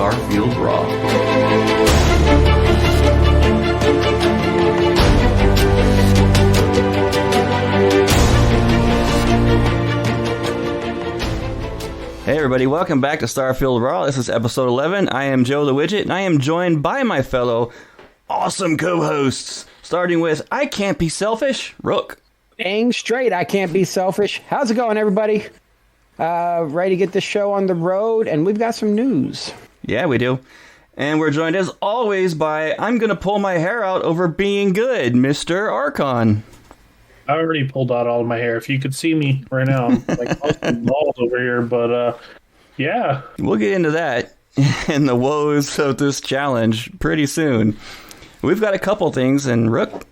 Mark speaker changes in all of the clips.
Speaker 1: Starfield Raw. Hey everybody, welcome back to Starfield Raw. This is episode 11. I am Joe the Widget, and I am joined by my fellow awesome co-hosts, starting with I Can't Be Selfish, Rook.
Speaker 2: Dang straight, I can't be selfish. How's it going, everybody? Ready to get this show on the road, and we've got some news.
Speaker 1: Yeah, we do. And we're joined, as always, by I'm going to pull my hair out over being good, Mr. Archon.
Speaker 3: I already pulled out all of my hair. If you could see me right now, I'm like balls over here, but yeah.
Speaker 1: We'll get into that and the woes of this challenge pretty soon. We've got a couple things, and Rook.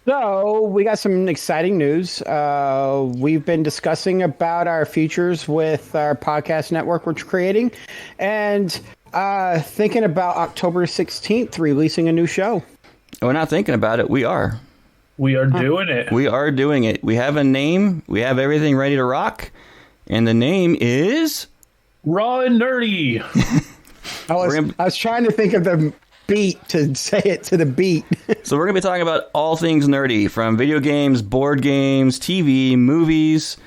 Speaker 2: So we got some exciting news. We've been discussing about our futures with our podcast network we're creating, and thinking about October 16th releasing a new show.
Speaker 1: We're not thinking about it. We are.
Speaker 3: We are doing it.
Speaker 1: We are doing it. We have a name. We have everything ready to rock. And the name is...
Speaker 3: Raw and Nerdy.
Speaker 2: I was trying to think of the beat to say it to the beat.
Speaker 1: So we're going to be talking about all things nerdy, from video games, board games, TV, movies,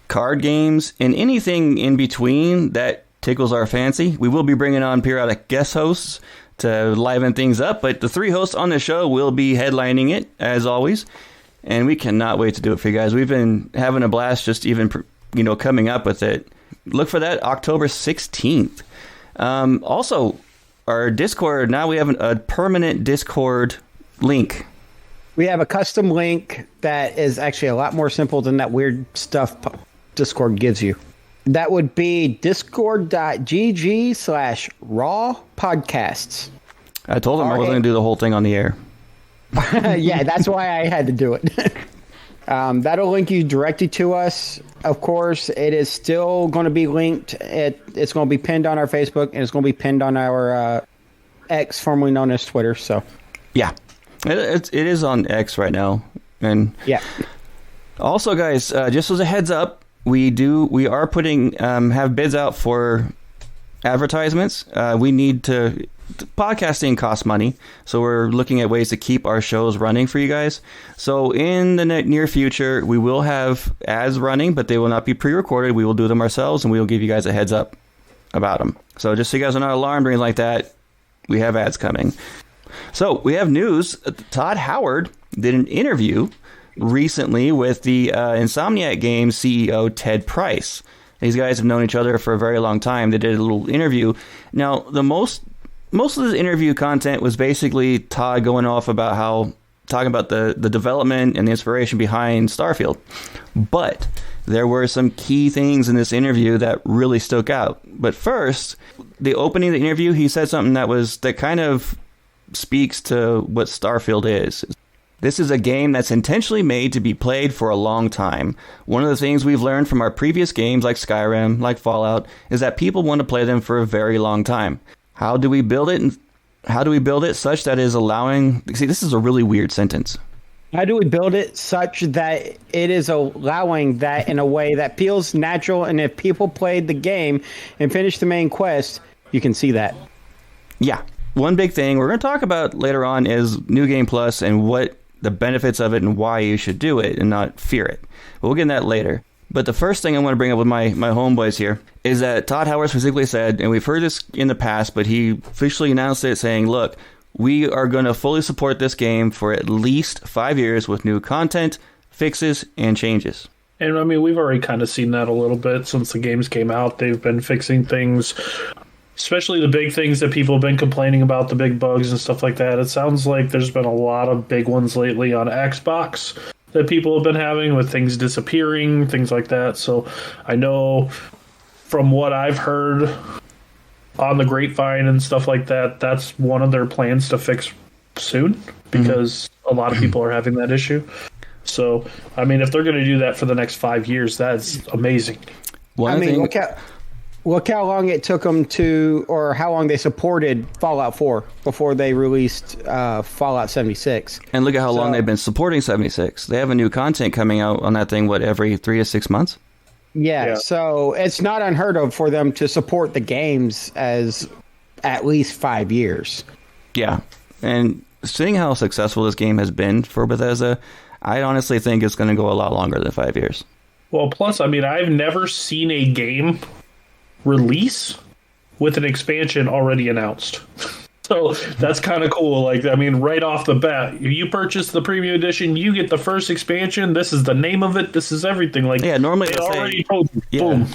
Speaker 1: card games, and anything in between that tickles our fancy. We will be bringing on periodic guest hosts to liven things up, but the three hosts on the show will be headlining it, as always, and we cannot wait to do it for you guys. We've been having a blast just even, coming up with it. Look for that October 16th. Also, our Discord, now we have a permanent Discord link.
Speaker 2: We have a custom link that is actually a lot more simple than that weird stuff Discord gives you. That would be discord.gg/raw podcasts.
Speaker 1: I told him I wasn't going to do the whole thing on the air.
Speaker 2: Yeah, that's why I had to do it. That'll link you directly to us. Of course, it is still going to be linked. It's going to be pinned on our Facebook, and it's going to be pinned on our X, formerly known as Twitter. So,
Speaker 1: yeah, it is on X right now. And
Speaker 2: yeah. Also,
Speaker 1: guys, just as a heads up, we are putting have bids out for advertisements. We need to podcasting costs money, so we're looking at ways to keep our shows running for you guys. So in the near future, we will have ads running, but they will not be pre-recorded. We will do them ourselves, and we will give you guys a heads up about them. So just so you guys are not alarmed or anything like that, we have ads coming. So we have news. Todd Howard did an interview recently with the Insomniac Games CEO Ted Price. These guys have known each other for a very long time. They did a little interview. Now, most of this interview content was basically Todd going off about talking about the development and the inspiration behind Starfield. But there were some key things in this interview that really stuck out. But first, the opening of the interview, he said something that kind of speaks to what Starfield is. This is a game that's intentionally made to be played for a long time. One of the things we've learned from our previous games like Skyrim, like Fallout, is that people want to play them for a very long time. How do we build it? How do we build it such that it is allowing... See, this is a really weird sentence.
Speaker 2: How do we build it such that it is allowing that in a way that feels natural, and if people played the game and finished the main quest, you can see that?
Speaker 1: Yeah. One big thing we're going to talk about later on is New Game Plus and what the benefits of it and why you should do it and not fear it. But we'll get into that later. But the first thing I want to bring up with my homeboys here is that Todd Howard specifically said, and we've heard this in the past, but he officially announced it saying, look, we are going to fully support this game for at least 5 years with new content, fixes, and changes.
Speaker 3: And I mean, we've already kind of seen that a little bit since the games came out. They've been fixing things, especially the big things that people have been complaining about, the big bugs and stuff like that. It sounds like there's been a lot of big ones lately on Xbox that people have been having, with things disappearing, things like that. So I know from what I've heard on the grapevine and stuff like that, that's one of their plans to fix soon, because a lot of people are having that issue. So, I mean, if they're going to do that for the next 5 years, that's amazing.
Speaker 2: Look how long it took them or how long they supported Fallout 4 before they released Fallout 76.
Speaker 1: And look at how long they've been supporting 76. They have a new content coming out on that thing, every 3 to 6 months?
Speaker 2: Yeah, so it's not unheard of for them to support the games as at least 5 years.
Speaker 1: Yeah, and seeing how successful this game has been for Bethesda, I honestly think it's going to go a lot longer than 5 years.
Speaker 3: Well, plus, I mean, I've never seen a game release with an expansion already announced. So that's kind of cool. Like, I mean, right off the bat, if you purchase the premium edition, you get the first expansion. This is the name of it. This is everything. Like,
Speaker 1: yeah, normally
Speaker 3: they already told you. Boom.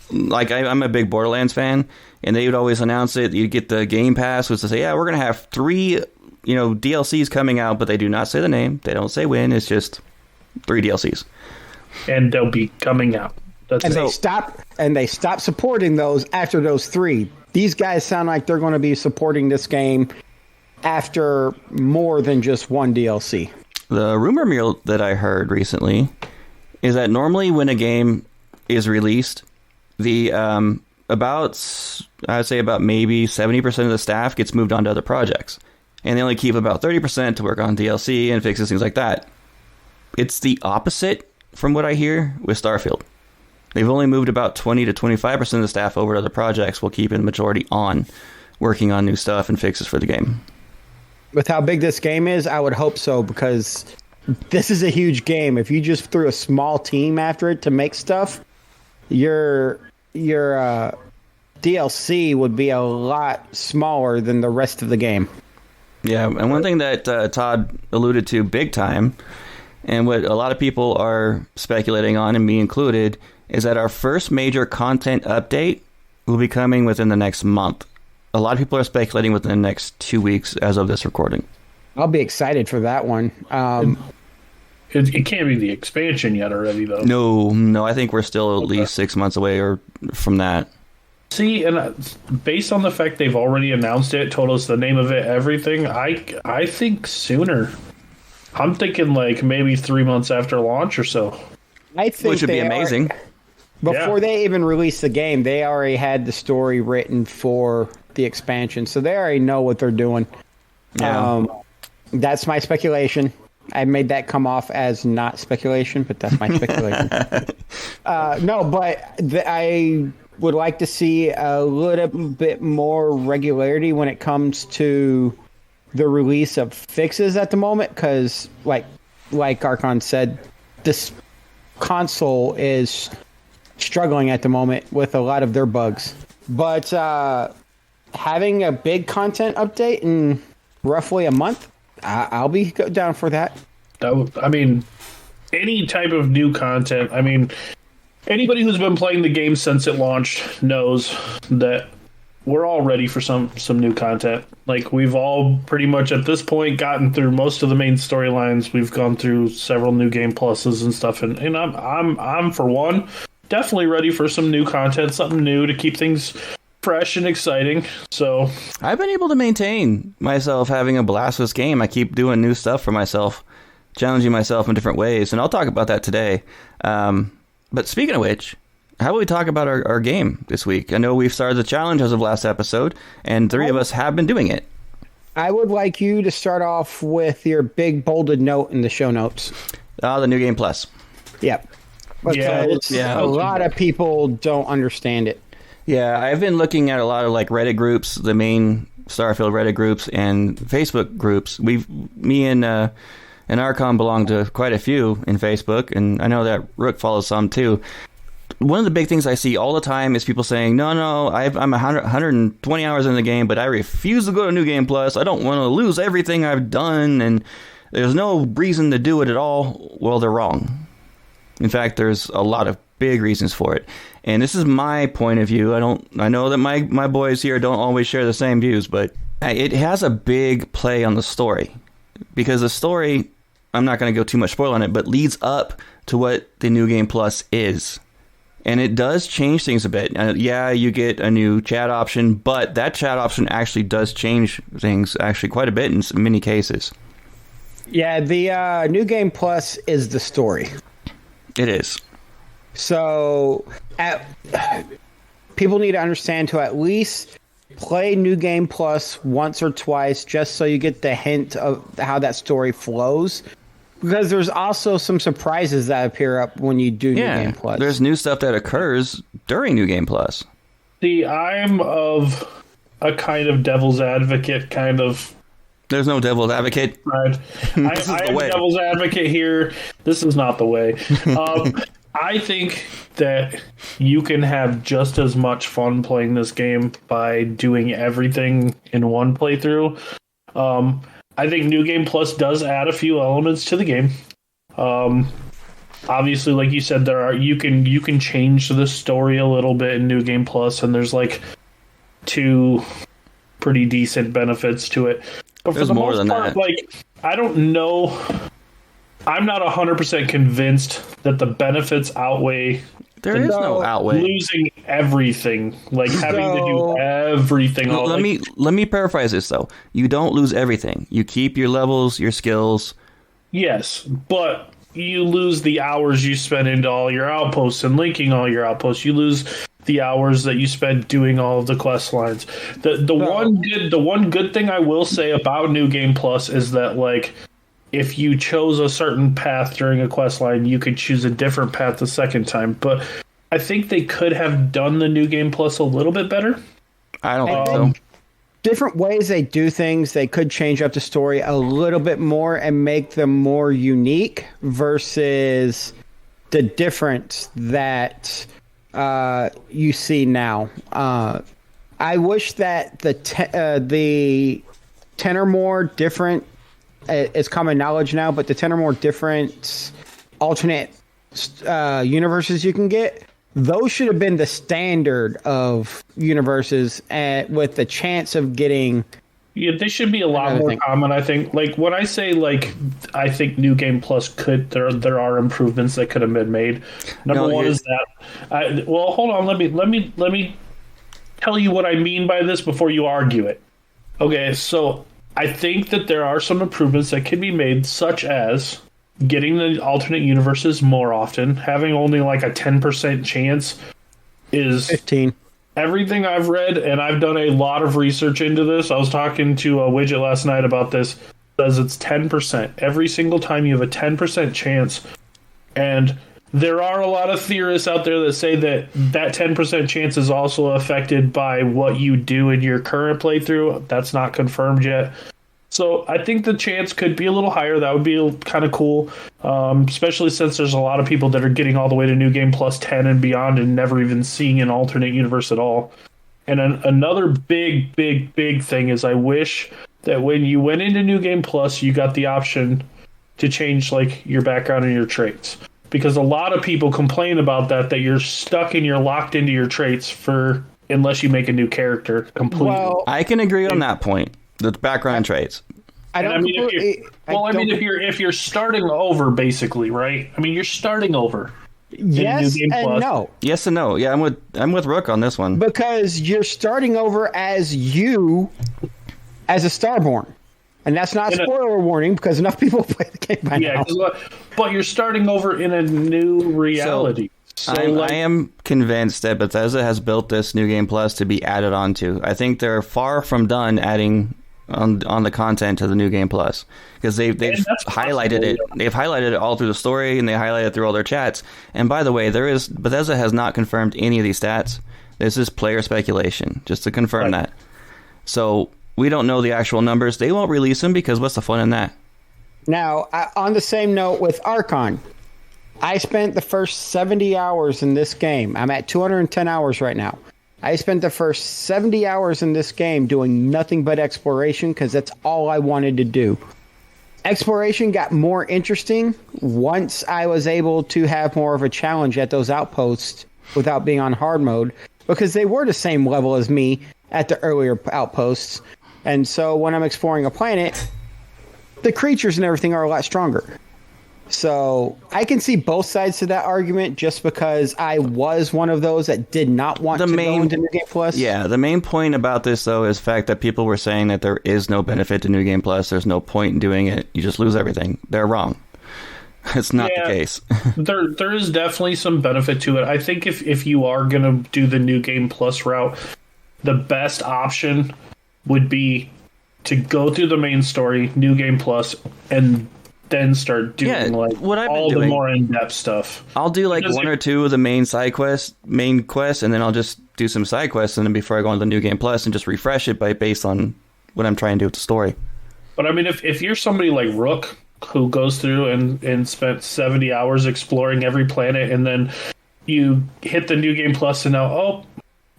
Speaker 1: Like, I'm a big Borderlands fan, and they would always announce it. You'd get the Game Pass, which to say, yeah, we're going to have 3, DLCs coming out, but they do not say the name. They don't say when. It's just 3 DLCs.
Speaker 3: And they'll be coming out.
Speaker 2: They stop supporting those after those 3. These guys sound like they're going to be supporting this game after more than just one DLC.
Speaker 1: The rumor mill that I heard recently is that normally when a game is released, the about maybe 70% of the staff gets moved on to other projects, and they only keep about 30% to work on DLC and fixes, things like that. It's the opposite from what I hear with Starfield. They've only moved about 20 to 25% of the staff over to other projects, while keeping the majority on, working on new stuff and fixes for the game.
Speaker 2: With how big this game is, I would hope so, because this is a huge game. If you just threw a small team after it to make stuff, your DLC would be a lot smaller than the rest of the game.
Speaker 1: Yeah, and one thing that Todd alluded to big time, and what a lot of people are speculating on, and me included, is that our first major content update will be coming within the next month. A lot of people are speculating within the next 2 weeks as of this recording.
Speaker 2: I'll be excited for that one.
Speaker 3: It can't be the expansion yet already, though.
Speaker 1: No, I think we're still at least 6 months away or from that.
Speaker 3: See, and based on the fact they've already announced it, told us the name of it, everything, I think sooner. I'm thinking like maybe 3 months after launch or so.
Speaker 2: I think
Speaker 1: which would be amazing.
Speaker 2: Before they even released the game, they already had the story written for the expansion, so they already know what they're doing.
Speaker 1: Yeah.
Speaker 2: That's my speculation. I made that come off as not speculation, but that's my speculation. No, but I would like to see a little bit more regularity when it comes to the release of fixes at the moment, because like Archon said, this console is struggling at the moment with a lot of their bugs. But having a big content update in roughly a month, I'll be down for that.
Speaker 3: I mean, any type of new content. I mean, anybody who's been playing the game since it launched knows that we're all ready for some new content. Like, we've all pretty much at this point gotten through most of the main storylines. We've gone through several new game pluses and stuff, and I'm for one definitely ready for some new content, something new to keep things fresh and exciting. So
Speaker 1: I've been able to maintain myself having a blast with this game. I keep doing new stuff for myself, challenging myself in different ways, and I'll talk about that today. But speaking of which, how about we talk about our game this week? I know we've started the challenge as of last episode, and 3 of us have been doing it.
Speaker 2: I would like you to start off with your big bolded note in the show notes.
Speaker 1: The New Game Plus.
Speaker 2: Yep. Because a lot of people don't understand it.
Speaker 1: Yeah, I've been looking at a lot of like Reddit groups, the main Starfield Reddit groups, and Facebook groups. Me and Archon belong to quite a few in Facebook, and I know that Rook follows some too. One of the big things I see all the time is people saying, no, I'm 120 hours in the game, but I refuse to go to New Game Plus. I don't want to lose everything I've done, and there's no reason to do it at all. Well, they're wrong. In fact, there's a lot of big reasons for it. And this is my point of view. I know that my boys here don't always share the same views, but it has a big play on the story. Because the story, I'm not going to go too much spoil on it, but leads up to what the New Game Plus is. And it does change things a bit. You get a new chat option, but that chat option actually does change things actually quite a bit in many cases.
Speaker 2: Yeah, the New Game Plus is the story.
Speaker 1: It is.
Speaker 2: So people need to understand to at least play New Game Plus once or twice just so you get the hint of how that story flows. Because there's also some surprises that appear up when you do New Game Plus.
Speaker 1: There's new stuff that occurs during New Game Plus.
Speaker 3: See, I'm of a kind of devil's advocate kind of.
Speaker 1: There's no devil's advocate.
Speaker 3: Right. I am devil's advocate here. This is not the way. I think that you can have just as much fun playing this game by doing everything in one playthrough. I think New Game Plus does add a few elements to the game. Obviously, like you said, you can change the story a little bit in New Game Plus, and there's like 2 pretty decent benefits to it. But
Speaker 1: there's
Speaker 3: for the
Speaker 1: more
Speaker 3: most
Speaker 1: than
Speaker 3: part,
Speaker 1: that.
Speaker 3: like, I don't know. I'm not 100% convinced that the benefits outweigh.
Speaker 1: There is no outweigh.
Speaker 3: Losing everything, like having to do everything.
Speaker 1: Let me paraphrase this though. You don't lose everything. You keep your levels, your skills.
Speaker 3: Yes, but you lose the hours you spend into all your outposts and linking all your outposts. You lose the hours that you spend doing all of the quest lines. The one good thing I will say about New Game Plus is that, like, if you chose a certain path during a quest line, you could choose a different path the second time. But I think they could have done the New Game Plus a little bit better.
Speaker 1: I don't think so.
Speaker 2: Different ways they do things, they could change up the story a little bit more and make them more unique versus the difference that you see now. I wish that the 10 or more different, it's common knowledge now, but the 10 or more different alternate universes you can get, those should have been the standard of universes, with the chance of getting.
Speaker 3: Yeah, they should be a lot more common, I think. Like, when I say, like, I think New Game Plus there are improvements that could have been made. Number one is that. Well, hold on. Let me tell you what I mean by this before you argue it. Okay, so I think that there are some improvements that can be made, such as getting the alternate universes more often. Having only like a 10% chance is
Speaker 2: 15.
Speaker 3: Everything I've read, and I've done a lot of research into this. I was talking to a widget last night about this. Says it's 10%. Every single time you have a 10% chance. And there are a lot of theorists out there that say that 10% chance is also affected by what you do in your current playthrough. That's not confirmed yet. So I think the chance could be a little higher. That would be kind of cool, especially since there's a lot of people that are getting all the way to New Game Plus 10 and beyond and never even seeing an alternate universe at all. And another big thing is I wish that when you went into New Game Plus, you got the option to change like your background and your traits. Because a lot of people complain about that you're stuck and you're locked into your traits unless you make a new character completely.
Speaker 2: Well,
Speaker 1: I can agree on that point. The background traits.
Speaker 3: If you're starting over, basically, right? I mean, you're starting over.
Speaker 2: Yes and no.
Speaker 1: Yes and no. Yeah, I'm with Rook on this one.
Speaker 2: Because you're starting over as a Starborn. And that's not a spoiler warning because enough people play the game by now.
Speaker 3: But you're starting over in a new reality.
Speaker 1: I am convinced that Bethesda has built this New Game Plus to be added onto. I think they're far from done adding on the content to the New Game Plus because they've highlighted it. They've highlighted it all through the story and they highlight it through all their chats. And by the way, Bethesda has not confirmed any of these stats. This is player speculation, just to confirm that. So we don't know the actual numbers. They won't release them because what's the fun in that?
Speaker 2: Now, on the same note with Archon, I spent the first 70 hours in this game. I'm at 210 hours right now. I spent the first 70 hours in this game doing nothing but exploration because that's all I wanted to do. Exploration got more interesting once I was able to have more of a challenge at those outposts without being on hard mode because they were the same level as me at the earlier outposts. And so when I'm exploring a planet, the creatures and everything are a lot stronger. So I can see both sides to that argument just because I was one of those that did not want to go into New Game Plus.
Speaker 1: Yeah, the main point about this, though, is the fact that people were saying that there is no benefit to New Game Plus. There's no point in doing it. You just lose everything. They're wrong. It's not the case.
Speaker 3: there is definitely some benefit to it. I think if you are going to do the New Game Plus route, the best option would be to go through the main story, New Game Plus, and then start doing the more in-depth stuff.
Speaker 1: I'll do like one or two of the main quests, and then I'll just do some side quests and then before I go on the New Game Plus and just refresh it based on what I'm trying to do with the story.
Speaker 3: But I mean, if you're somebody like Rook who goes through and spent 70 hours exploring every planet, and then you hit the New Game Plus and now,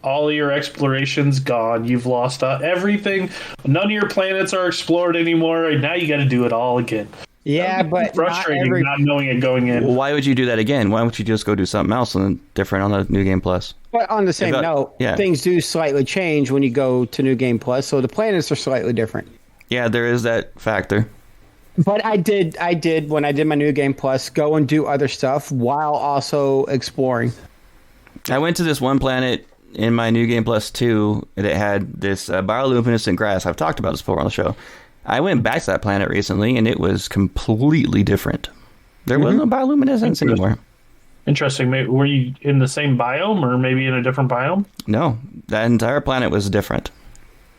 Speaker 3: all of your exploration's gone. You've lost everything. None of your planets are explored anymore. And now you got to do it all again.
Speaker 2: Yeah, but
Speaker 3: frustrating not knowing it going in.
Speaker 1: Well, why would you do that again? Why don't you just go do something else and different on the New Game Plus?
Speaker 2: But on the same note, things do slightly change when you go to New Game Plus, so the planets are slightly different.
Speaker 1: Yeah, there is that factor.
Speaker 2: But I did when I did my New Game Plus go and do other stuff while also exploring.
Speaker 1: I went to this one planet in my New Game Plus 2 that had this bioluminescent grass. I've talked about this before on the show. I went back to that planet recently, and it was completely different. There was no bioluminescence anymore.
Speaker 3: Interesting. Were you in the same biome or maybe in a different biome?
Speaker 1: No, that entire planet was different.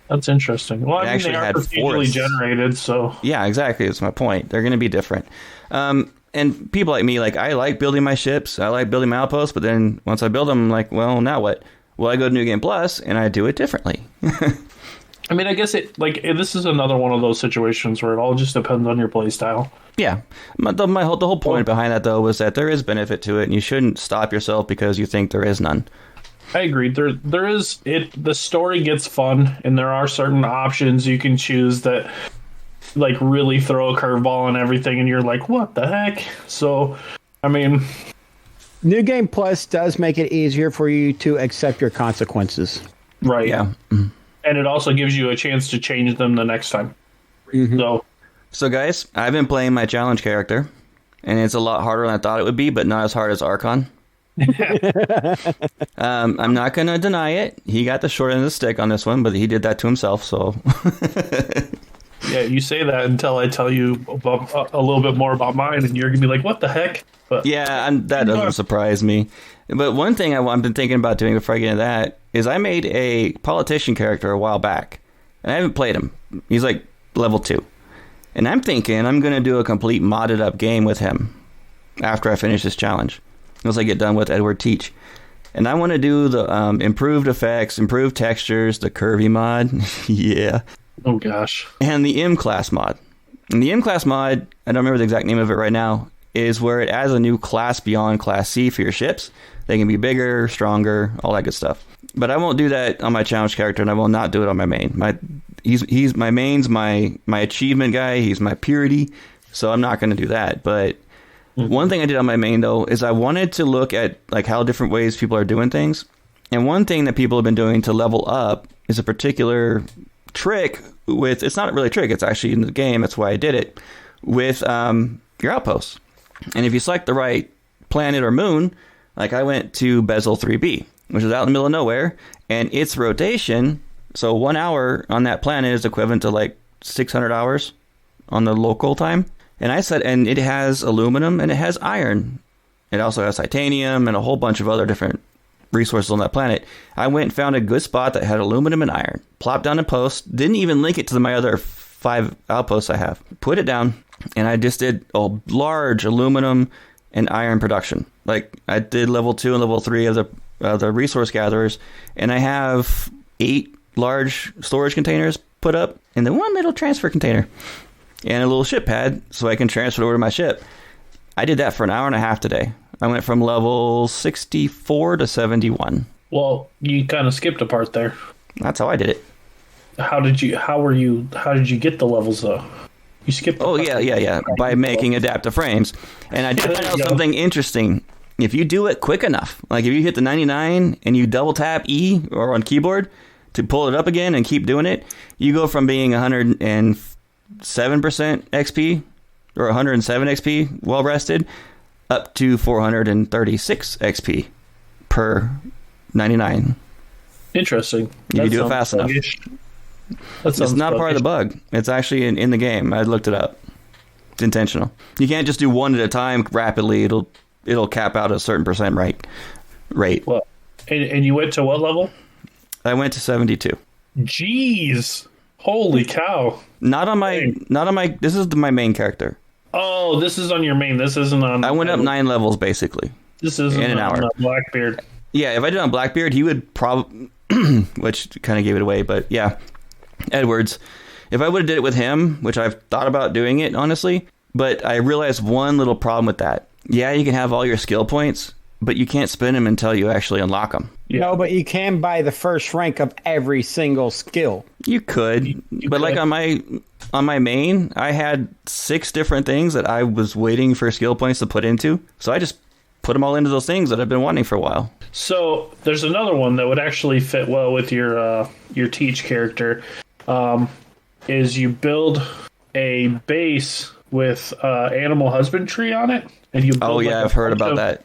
Speaker 3: That's interesting. Well, I mean, they are procedurally generated, so...
Speaker 1: Yeah, exactly. That's my point. They're going to be different. And people like me, I like building my ships. I like building my outposts, but then once I build them, I'm like, well, now what? Well, I go to New Game Plus, and I do it differently.
Speaker 3: I mean, I guess this is another one of those situations where it all just depends on your play style.
Speaker 1: Yeah. The whole point behind that, though, was that there is benefit to it, and you shouldn't stop yourself because you think there is none.
Speaker 3: I agree. There is it. The story gets fun, and there are certain options you can choose that, really throw a curveball and everything, and you're like, what the heck? So, I mean...
Speaker 2: New Game Plus does make it easier for you to accept your consequences.
Speaker 3: Right.
Speaker 1: Yeah.
Speaker 3: And it also gives you a chance to change them the next time.
Speaker 2: Mm-hmm.
Speaker 3: So
Speaker 1: guys, I've been playing my challenge character, and it's a lot harder than I thought it would be, but not as hard as Archon. I'm not going to deny it. He got the short end of the stick on this one, but he did that to himself, so...
Speaker 3: Yeah, you say that until I tell you a little bit more about mine, and you're going to be like, what the heck? But
Speaker 1: yeah, that doesn't surprise me. But one thing I've been thinking about doing before I get into that is I made a politician character a while back, and I haven't played him. He's level 2. And I'm thinking I'm going to do a complete modded up game with him after I finish this challenge, once I get done with Edward Teach. And I want to do the improved effects, improved textures, the curvy mod. Yeah.
Speaker 3: Oh, gosh.
Speaker 1: And the M-Class mod. And the M-Class mod, I don't remember the exact name of it right now, is where it adds a new class beyond Class C for your ships. They can be bigger, stronger, all that good stuff. But I won't do that on my challenge character, and I will not do it on my main. He's my main's my achievement guy. He's my purity, so I'm not going to do that. But one thing I did on my main, though, is I wanted to look at how different ways people are doing things. And one thing that people have been doing to level up is a particular trick with... It's not really a trick. It's actually in the game. That's why I did it. With your outposts. And if you select the right planet or moon, I went to Bezel 3b, which is out in the middle of nowhere, and its rotation, so 1 hour on that planet is equivalent to 600 hours on the local time. And and it has aluminum and it has iron. It also has titanium and a whole bunch of other different resources on that planet. I went and found a good spot that had aluminum and iron, plopped down a post, didn't even link it to my other 5 outposts I have, put it down, and I just did a large aluminum and iron production. I did level 2 and level 3 of the resource gatherers, and I have 8 large storage containers put up, and then 1 little transfer container, and a little ship pad so I can transfer it over to my ship. I did that for an hour and a half today. I went from level 64 to 71.
Speaker 3: Well, you kind of skipped a part there.
Speaker 1: That's how I did it.
Speaker 3: How did you get the levels though? You skipped.
Speaker 1: Oh, yeah. By making adaptive frames. And I did find out something interesting. If you do it quick enough, if you hit the 99 and you double tap E or on keyboard to pull it up again and keep doing it, you go from being 107% XP or 107 XP well rested up to 436 XP per 99.
Speaker 3: Interesting.
Speaker 1: You do it fast enough. It's not part of the bug. It's actually in the game. I looked it up. It's intentional. You can't just do one at a time rapidly. It'll cap out a certain percent rate.
Speaker 3: Well, and you went to what level?
Speaker 1: I went to 72.
Speaker 3: Jeez. Holy cow.
Speaker 1: Not on my this is my main character.
Speaker 3: Oh, this is on your main. This isn't on...
Speaker 1: I went up 9 levels basically.
Speaker 3: This isn't
Speaker 1: in an
Speaker 3: on
Speaker 1: hour.
Speaker 3: Blackbeard.
Speaker 1: Yeah, if I did on Blackbeard, he would probably, which kind of gave it away, but yeah, Edwards. If I would have did it with him, which I've thought about doing it, honestly, but I realized one little problem with that. Yeah, you can have all your skill points, but you can't spend them until you actually unlock them.
Speaker 2: Yeah. No, but you can buy the first rank of every single skill.
Speaker 1: You could, but like on my main, I had 6 different things that I was waiting for skill points to put into, so I just put them all into those things that I've been wanting for a while.
Speaker 3: So there's another one that would actually fit well with your Teach character. Is you build a base with animal husbandry on it, and you build
Speaker 1: I've heard about that.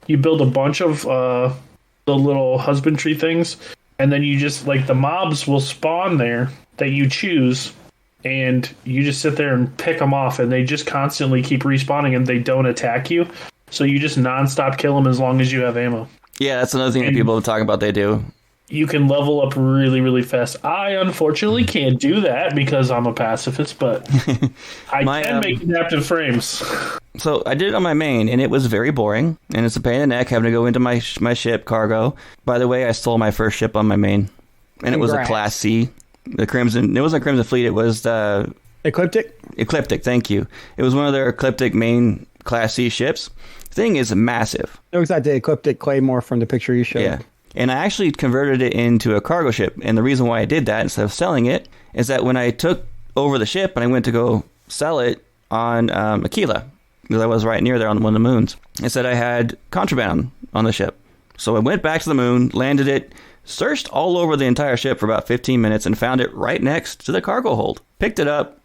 Speaker 3: You build a bunch of the little husbandry things, and then you just like the mobs will spawn there that you choose, and you just sit there and pick them off, and they just constantly keep respawning, and they don't attack you. So you just nonstop kill them as long as you have ammo.
Speaker 1: Yeah, that's another thing that people talk about they do.
Speaker 3: You can level up really, really fast. I unfortunately can't do that because I'm a pacifist, but I can make adaptive frames.
Speaker 1: So I did it on my main, and it was very boring, and it's a pain in the neck having to go into my ship cargo. By the way, I stole my first ship on my main, and it was a Class C. The Crimson. It wasn't Crimson Fleet. It was the
Speaker 2: Ecliptic.
Speaker 1: Ecliptic. Thank you. It was one of their Ecliptic main Class C ships. The thing is massive.
Speaker 2: It looks like the Ecliptic Claymore from the picture you showed.
Speaker 1: Yeah. And I actually converted it into a cargo ship. And the reason why I did that instead of selling it is that when I took over the ship and I went to go sell it on Aquila, because I was right near there on one of the moons, it said I had contraband on the ship. So I went back to the moon, landed it, searched all over the entire ship for about 15 minutes and found it right next to the cargo hold. Picked it up,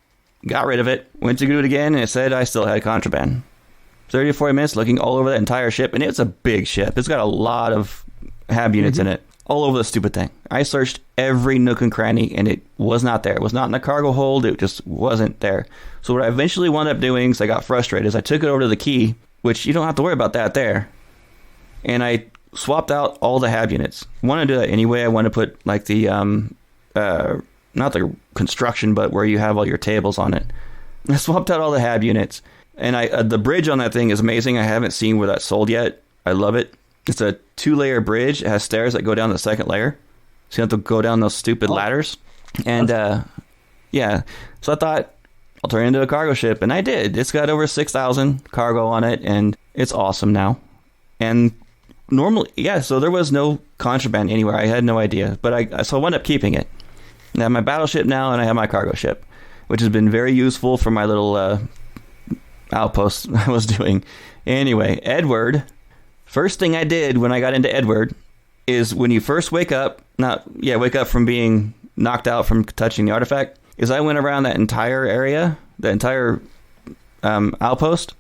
Speaker 1: got rid of it, went to do it again, and it said I still had contraband. 30 to 40 minutes looking all over the entire ship, and it's a big ship. It's got a lot of hab units in it, all over the stupid thing. I searched every nook and cranny, and it was not there. It was not in the cargo hold. It just wasn't there. So what I eventually wound up doing, because I got frustrated, is I took it over to the key, which you don't have to worry about that there, and I swapped out all the hab units. I want to do that anyway. I want to put like the not the construction, but where you have all your tables on it. I swapped out all the hab units, and the bridge on that thing is amazing. I haven't seen where that's sold yet. I love it. It's a 2-layer bridge. It has stairs that go down the second layer, so you have to go down those stupid ladders. And yeah, so I thought I'll turn it into a cargo ship, and I did. It's got over 6,000 cargo on it, and it's awesome now. And normally, yeah, so there was no contraband anywhere. I had no idea, but I wound up keeping it. I have my battleship now, and I have my cargo ship, which has been very useful for my little outpost I was doing. Anyway, Edward. First thing I did when I got into Edward is when you first wake up from being knocked out from touching the artifact, is I went around that entire area, the entire outpost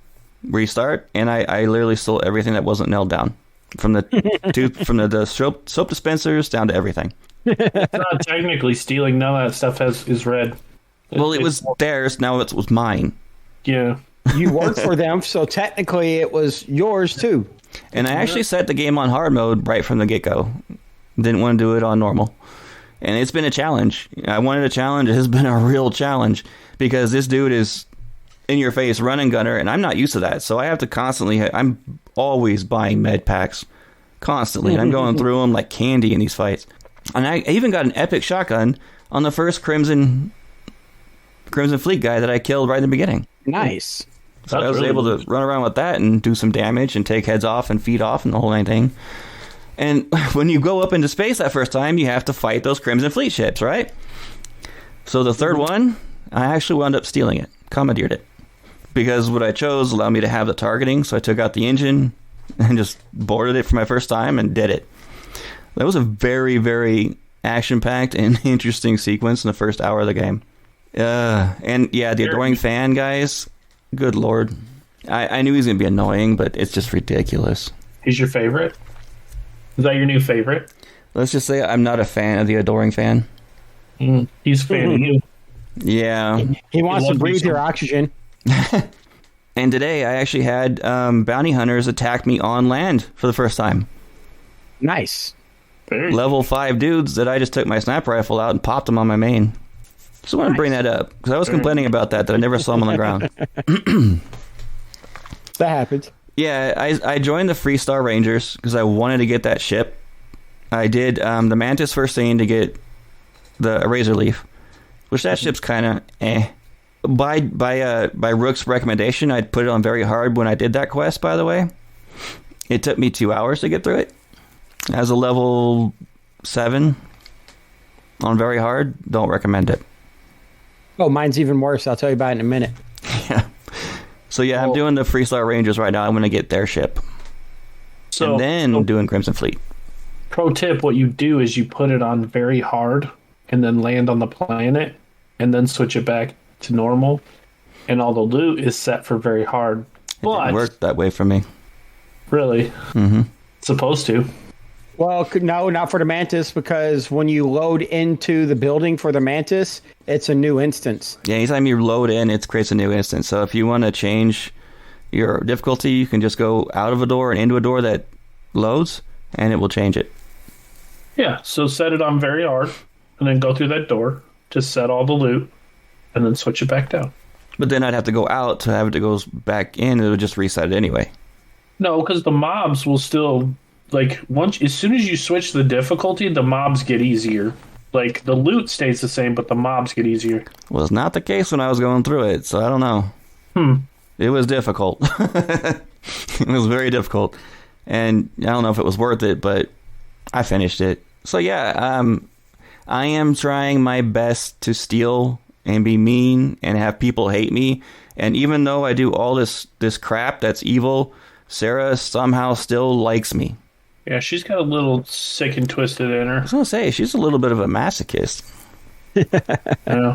Speaker 1: where you start, and I literally stole everything that wasn't nailed down. From the soap dispensers down to everything.
Speaker 3: It's not technically stealing. None of that stuff is red.
Speaker 1: Well, it was theirs. Now it was mine.
Speaker 3: Yeah.
Speaker 2: You worked for them, so technically it was yours too.
Speaker 1: And I actually set the game on hard mode right from the get-go. Didn't want to do it on normal. And it's been a challenge. I wanted a challenge. It has been a real challenge because this dude is in your face run and gunner, and I'm not used to that. So I have to constantly... I'm always buying med packs. Constantly. And I'm going through them like candy in these fights. And I even got an epic shotgun on the first Crimson Fleet guy that I killed right in the beginning.
Speaker 2: Nice.
Speaker 1: So I was able to run around with that and do some damage and take heads off and feet off and the whole thing. And when you go up into space that first time, you have to fight those Crimson Fleet ships, right? So the third one, I actually wound up stealing it, commandeered it. Because what I chose allowed me to have the targeting, so I took out the engine and just boarded it for my first time and did it. That was a very, very action-packed and interesting sequence in the first hour of the game. And yeah, the Adoring Fan, guys... Good Lord. I knew he was going to be annoying, but it's just ridiculous.
Speaker 3: He's your favorite? Is that your new favorite?
Speaker 1: Let's just say I'm not a fan of the Adoring Fan.
Speaker 3: He's a fan of you.
Speaker 1: Yeah.
Speaker 2: He wants to breathe your oxygen.
Speaker 1: And today I actually had bounty hunters attack me on land for the first time.
Speaker 2: Nice.
Speaker 1: Level 5 dudes that I just took my sniper rifle out and popped them on my main. Just want to bring that up because I was complaining about that I never saw them on the ground.
Speaker 2: That happens.
Speaker 1: Yeah, I joined the Freestar Rangers because I wanted to get that ship. I did the Mantis first thing to get the Razor Leaf, which that ship's kind of eh. By Rook's recommendation, I'd put it on very hard when I did that quest, by the way. It took me 2 hours to get through it. As a level 7 on very hard, don't recommend it.
Speaker 2: Oh, mine's even worse. I'll tell you about it in a minute.
Speaker 1: Yeah. So yeah, I'm doing the Freestar Rangers right now. I'm going to get their ship. And then doing Crimson Fleet.
Speaker 3: Pro tip, what you do is you put it on very hard and then land on the planet and then switch it back to normal. And all the loot is set for very hard.
Speaker 1: It didn't work that way for me.
Speaker 3: Really?
Speaker 1: Mm-hmm.
Speaker 3: Supposed to.
Speaker 2: Well, no, not for the Mantis, because when you load into the building for the Mantis, it's a new instance.
Speaker 1: Yeah, anytime you load in, it creates a new instance. So if you want to change your difficulty, you can just go out of a door and into a door that loads, and it will change it.
Speaker 3: Yeah, so set it on very hard, and then go through that door to set all the loot, and then switch it back down.
Speaker 1: But then I'd have to go out to have it go back in, it would just reset it anyway.
Speaker 3: No, because the mobs will still... Like, as soon as you switch the difficulty, the mobs get easier. Like, the loot stays the same, but the mobs get easier.
Speaker 1: Well, it's not the case when I was going through it, so I don't know. It was difficult. It was very difficult. And I don't know if it was worth it, but I finished it. So, yeah, I am trying my best to steal and be mean and have people hate me. And even though I do all this crap that's evil, Sarah somehow still likes me.
Speaker 3: Yeah, she's got a little sick and twisted in her.
Speaker 1: I was going to say, she's a little bit of a masochist.
Speaker 3: Yeah.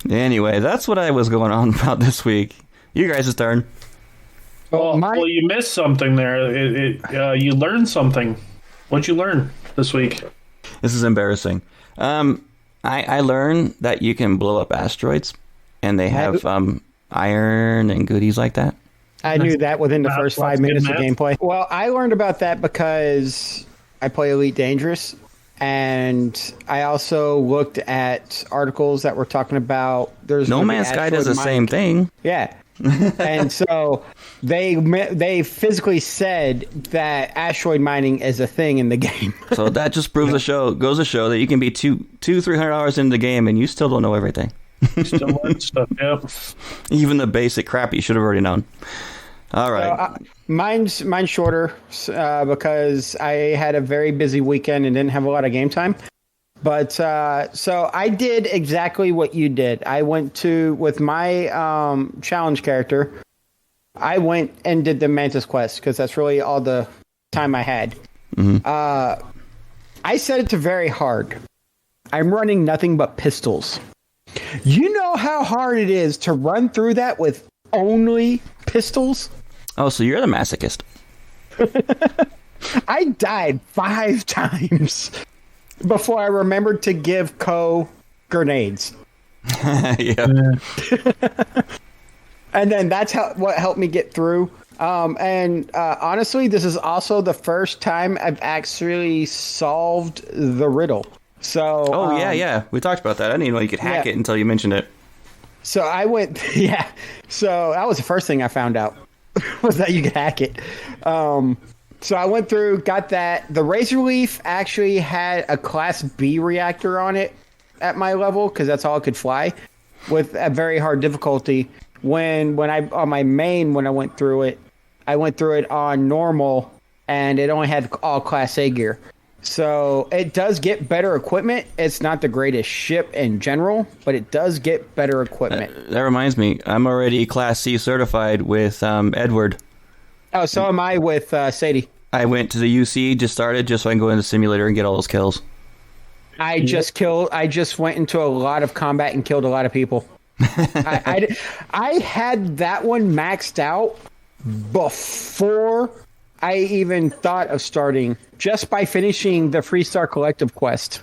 Speaker 1: Anyway, that's what I was going on about this week. You guys' turn.
Speaker 3: Well, you missed something there. You learned something. What'd you learn this week?
Speaker 1: This is embarrassing. I learned that you can blow up asteroids, and they have iron and goodies like that.
Speaker 2: I knew that within the first 5 minutes of gameplay. Well, I learned about that because I play Elite Dangerous, and I also looked at articles that were talking about...
Speaker 1: No Man's Sky does the same thing.
Speaker 2: Yeah. And so they physically said that asteroid mining is a thing in the game.
Speaker 1: So that just goes to show that you can be 300 hours into the game and you still don't know everything.
Speaker 3: Still learn stuff, yep.
Speaker 1: Even the basic crap you should have already known. All right.
Speaker 2: Mine's shorter because I had a very busy weekend and didn't have a lot of game time. But so I did exactly what you did. I went with my challenge character. I went and did the Mantis quest because that's really all the time I had.
Speaker 1: Mm-hmm.
Speaker 2: I set it to very hard. I'm running nothing but pistols. You know how hard it is to run through that with only pistols?
Speaker 1: Oh, so you're the masochist.
Speaker 2: I died 5 times before I remembered to give Ko grenades.
Speaker 1: Yeah.
Speaker 2: And then that's what helped me get through. And honestly, this is also the first time I've actually solved the riddle. So,
Speaker 1: yeah. We talked about that. I didn't even know you could hack it until you mentioned it.
Speaker 2: So I went, So that was the first thing I found out, was that you could hack it. So I went through, got that. The Razor Leaf actually had a Class B reactor on it at my level, because that's all it could fly, with a very hard difficulty. When I went through it on normal, and it only had all Class A gear. So it does get better equipment. It's not the greatest ship in general, but it does get better equipment.
Speaker 1: That reminds me, I'm already Class C certified with Edward.
Speaker 2: Oh, so am I with Sadie.
Speaker 1: I went to the UC, just started, just so I can go into the simulator and get all those kills.
Speaker 2: I just went into a lot of combat and killed a lot of people. I had that one maxed out before I even thought of starting, just by finishing the Freestar Collective quest.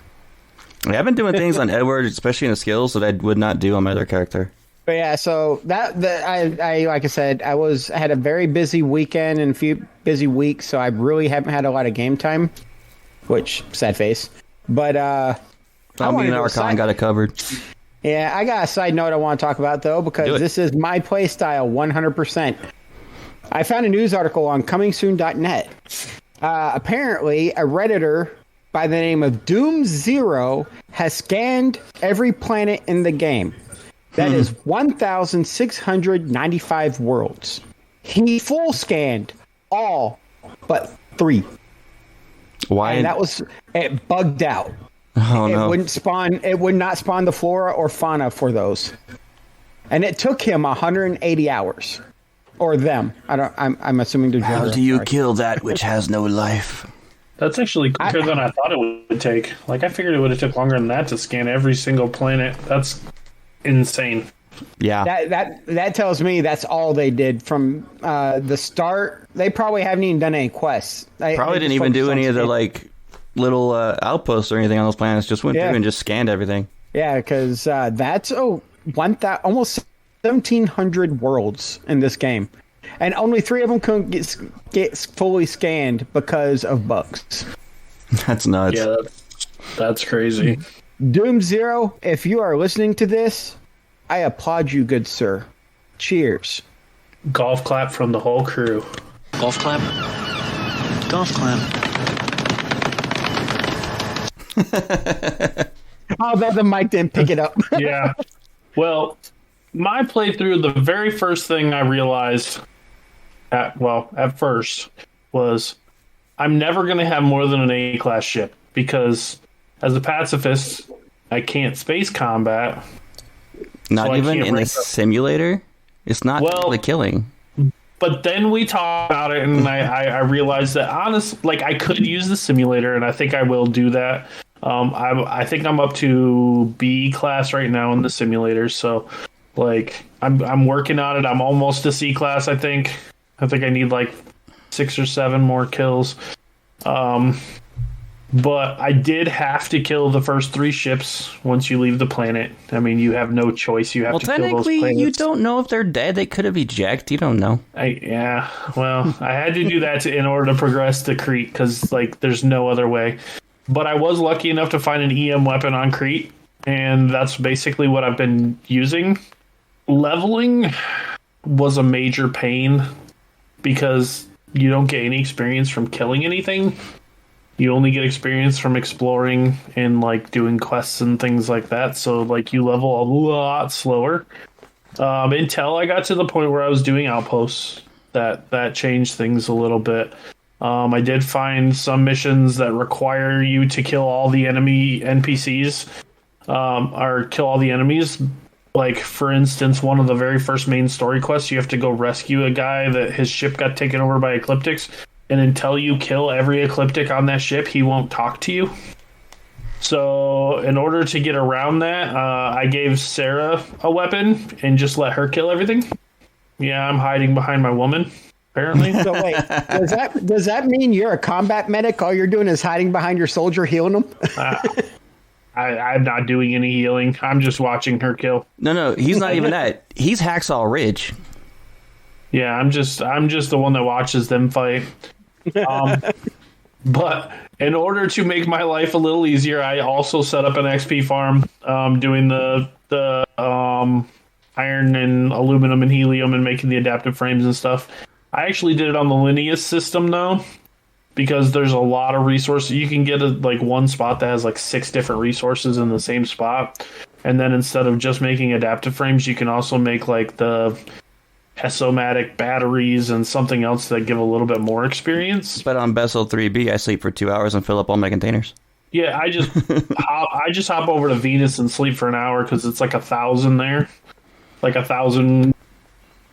Speaker 1: I've been doing things on Edward, especially in the skills, that I would not do on my other character.
Speaker 2: But yeah, so I like I said, I had a very busy weekend and a few busy weeks, so I really haven't had a lot of game time, which sad face. But
Speaker 1: me and Archon got it covered.
Speaker 2: Yeah, I got a side note I want to talk about though, because this is my play style 100%. I found a news article on comingsoon.net. Apparently, a Redditor by the name of Doom Zero has scanned every planet in the game. That is 1,695 worlds. He full scanned all but 3.
Speaker 1: Why?
Speaker 2: And it bugged out.
Speaker 1: Oh,
Speaker 2: it
Speaker 1: no.
Speaker 2: It would not spawn the flora or fauna for those. And it took him 180 hours. Or them. I'm assuming the
Speaker 1: How do you kill that which has no life?
Speaker 3: That's actually quicker than I thought it would take. Like, I figured it would have took longer than that to scan every single planet. That's insane.
Speaker 1: Yeah.
Speaker 2: That tells me that's all they did from the start. They probably haven't even done any quests.
Speaker 1: Probably didn't even do any of the like little outposts or anything on those planets. Just went through and just scanned everything.
Speaker 2: Yeah, because that's almost 1,700 worlds in this game, and only 3 of them couldn't get fully scanned because of bugs.
Speaker 1: That's nuts.
Speaker 3: Yeah, that's crazy.
Speaker 2: Doom Zero, if you are listening to this, I applaud you, good sir. Cheers.
Speaker 3: Golf clap from the whole crew.
Speaker 4: Golf clap. Golf clap.
Speaker 2: Oh, the mic didn't pick it up.
Speaker 3: Yeah. Well, my playthrough, the very first thing I realized at first was I'm never going to have more than an A-class ship because as a pacifist, I can't space combat.
Speaker 1: Not
Speaker 3: so
Speaker 1: even in a simulator? It's not really killing.
Speaker 3: But then we talked about it, and I realized that I could use the simulator, and I think I will do that. I think I'm up to B class right now in the simulator, so like I'm working on it. I'm almost to C class. I think I need like 6 or 7 more kills. But I did have to kill the first 3 ships once you leave the planet. I mean, you have no choice. You have to kill those planets.
Speaker 1: Well, technically, you don't know if they're dead. They could have ejected. You don't know.
Speaker 3: I had to do that in order to progress to Crete because like there's no other way. But I was lucky enough to find an EM weapon on Crete, and that's basically what I've been using. Leveling was a major pain because you don't get any experience from killing anything. You only get experience from exploring and like doing quests and things like that. So like you level a lot slower. Until I got to the point where I was doing outposts, that changed things a little bit. I did find some missions that require you to kill all the enemy NPCs, or kill all the enemies. Like, for instance, one of the very first main story quests, you have to go rescue a guy that his ship got taken over by ecliptics. And until you kill every ecliptic on that ship, he won't talk to you. So in order to get around that, I gave Sarah a weapon and just let her kill everything. Yeah, I'm hiding behind my woman, apparently.
Speaker 2: So wait, does that mean you're a combat medic? All you're doing is hiding behind your soldier, healing them?
Speaker 3: I'm not doing any healing. I'm just watching her kill.
Speaker 1: No, he's not even that. He's Hacksaw Ridge.
Speaker 3: Yeah, I'm just the one that watches them fight. But in order to make my life a little easier, I also set up an XP farm, doing the iron and aluminum and helium and making the adaptive frames and stuff. I actually did it on the Linnaeus system though, because there's a lot of resources. You can get like one spot that has like 6 different resources in the same spot, and then instead of just making adaptive frames, you can also make like the Hesomatic batteries and something else that give a little bit more experience.
Speaker 1: But on Bessel 3B, I sleep for 2 hours and fill up all my containers.
Speaker 3: Yeah, I just hop over to Venus and sleep for an hour because it's like 1,000 there, like 1,000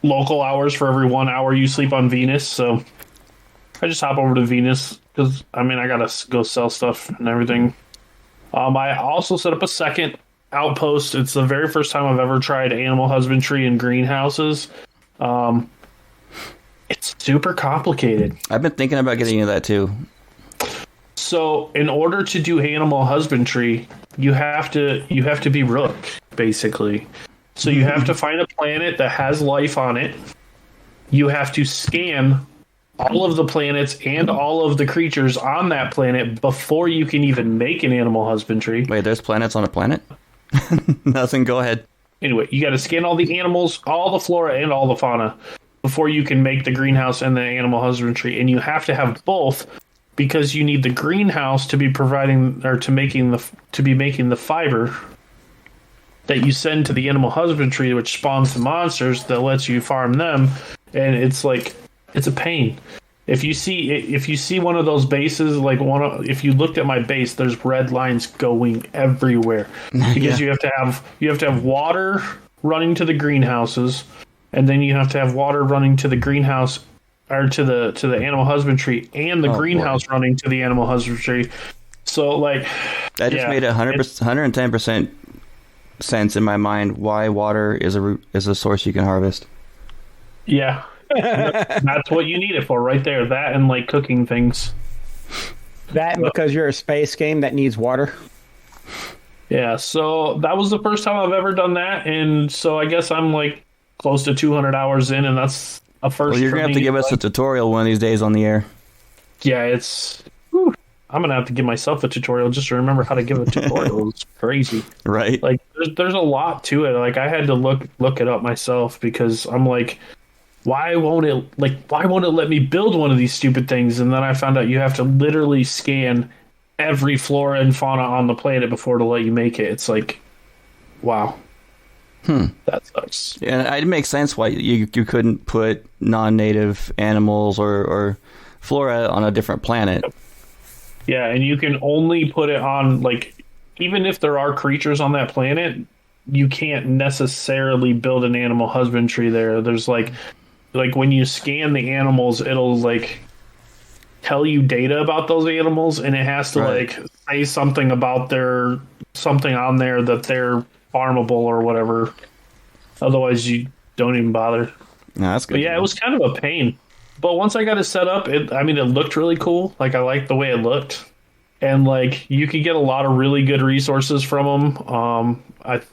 Speaker 3: local hours for every 1 hour you sleep on Venus. So I just hop over to Venus because I gotta go sell stuff and everything. I also set up a second outpost. It's the very first time I've ever tried animal husbandry in greenhouses. It's super complicated.
Speaker 1: I've been thinking about getting into that too.
Speaker 3: So in order to do animal husbandry, you have to be Rook, basically. So you have to find a planet that has life on it. You have to scan all of the planets and all of the creatures on that planet before you can even make an animal husbandry.
Speaker 1: Wait, there's planets on a planet? Nothing, go ahead.
Speaker 3: Anyway, you got to scan all the animals, all the flora, and all the fauna. before you can make the greenhouse and the animal husbandry, and you have to have both because you need the greenhouse to be providing or to making the fiber that you send to the animal husbandry, which spawns the monsters that lets you farm them. And it's like, it's a pain. If you see one of those bases, like if you looked at my base, there's red lines going everywhere because you have to have water running to the greenhouses, and then you have to have water running to the greenhouse or to the animal husbandry, and the greenhouse running to the animal husbandry. So like
Speaker 1: that just made 110% sense in my mind why water is a source you can harvest.
Speaker 3: Yeah. That's what you need it for right there. That and like cooking things.
Speaker 2: That and because you're a space game that needs water.
Speaker 3: Yeah, so that was the first time I've ever done that, and so I guess I'm like close to 200 hours in, and that's a first.
Speaker 1: Well, you're gonna have to give us a tutorial one of these days on the air.
Speaker 3: Yeah, I'm gonna have to give myself a tutorial just to remember how to give a tutorial. It's crazy,
Speaker 1: right?
Speaker 3: Like there's a lot to it. Like I had to look it up myself because I'm like, why won't it let me build one of these stupid things? And then I found out you have to literally scan every flora and fauna on the planet before to let you make it. It's like, wow. That sucks.
Speaker 1: And it makes sense why you couldn't put non-native animals or flora on a different planet.
Speaker 3: Yeah, and you can only put it on, like, even if there are creatures on that planet, you can't necessarily build an animal husbandry there. There's like when you scan the animals, it'll like tell you data about those animals, and it has to like say something about something on there that they're farmable or whatever. Otherwise, you don't even bother.
Speaker 1: No, that's good.
Speaker 3: But yeah, it was kind of a pain. But once I got it set up, it looked really cool. Like I liked the way it looked, and like you could get a lot of really good resources from them.